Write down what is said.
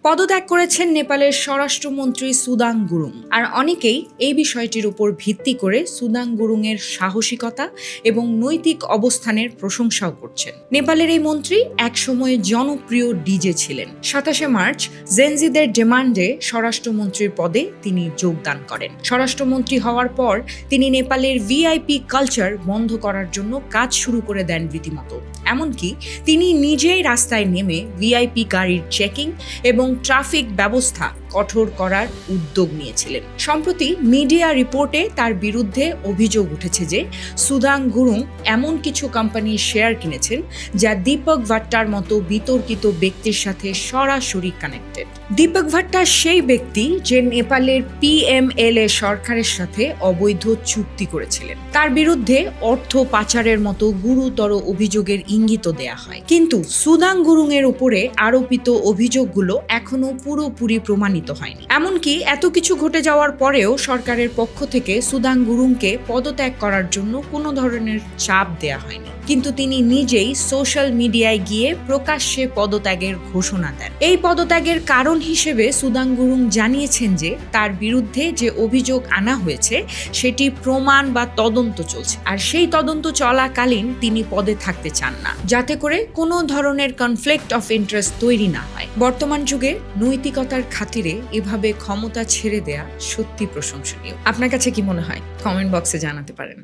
পদত্যাগ করেছেন নেপালের স্বরাষ্ট্রমন্ত্রী সুদাং গুরুং। আর অনেকেই এই বিষয়টির উপর ভিত্তি করে সুদাং গুরুং এর সাহসিকতা এবং নৈতিক অবস্থানের প্রশংসাও করছেন। নেপালের এই মন্ত্রী একসময় জনপ্রিয় ডিজে ছিলেন। 27 মার্চ জেনজিদের ডিমান্ডে স্বরাষ্ট্রমন্ত্রীর পদে তিনি যোগদান করেন। স্বরাষ্ট্রমন্ত্রী হওয়ার পর তিনি নেপালের ভিআইপি কালচার বন্ধ করার জন্য কাজ শুরু করে দেন রীতিমতো। এমনকি তিনি নিজেই রাস্তায় নেমে ভিআইপি গাড়ির চেকিং এবং ট্রাফিক ব্যবস্থা কঠোর করার উদ্যোগ নিয়েছিলেন। সম্প্রতি মিডিয়া রিপোর্টে তার বিরুদ্ধে অভিযোগ উঠেছে যে সুদাং গুরুং এমন কিছু কোম্পানির শেয়ার কিনেছেন যা দীপক ভাট্টার মতো বিতর্কিত ব্যক্তির সাথে সরাসরি কানেক্টেড। দীপক ভাট্টা সেই ব্যক্তি যে নেপালের পিএমএলএ সরকারের সাথে অবৈধ চুক্তি করেছিলেন। তার বিরুদ্ধে অর্থ পাচারের মতো গুরুতর অভিযোগের ইঙ্গিত দেয়া হয়, কিন্তু সুদাং গুরুং এর উপরে আরোপিত অভিযোগগুলো এখনো পুরোপুরি প্রমাণিত হয়নি। এমনকি এত কিছু ঘটে যাওয়ার পরেও সরকারের পক্ষ থেকে সুদাং গুরুংকে পদত্যাগ করার জন্য কোনো ধরনের চাপ দেয়া হয়নি, কিন্তু তিনি নিজেই সোশ্যাল মিডিয়ায় গিয়ে প্রকাশ্যে পদত্যাগের ঘোষণা দেন। এই পদত্যাগের কারণ হিসেবে সুদাং গুরুং জানিয়েছেন যে তার বিরুদ্ধে যে অভিযোগ আনা হয়েছে সেটি প্রমাণ বা তদন্ত চলছে, আর সেই তদন্ত চলাকালীন তিনি পদে থাকতে চান না, যাতে করে কোনো ধরনের কনফ্লিক্ট অফ ইন্টারেস্ট তৈরি না হয়। বর্তমান যুগে নৈতিকতার খাতিরে এভাবে ক্ষমতা ছেড়ে দেয়া সত্যি প্রশংসনীয়। আপনার কাছে কি মনে হয়? কমেন্ট বক্সে জানাতে পারেন।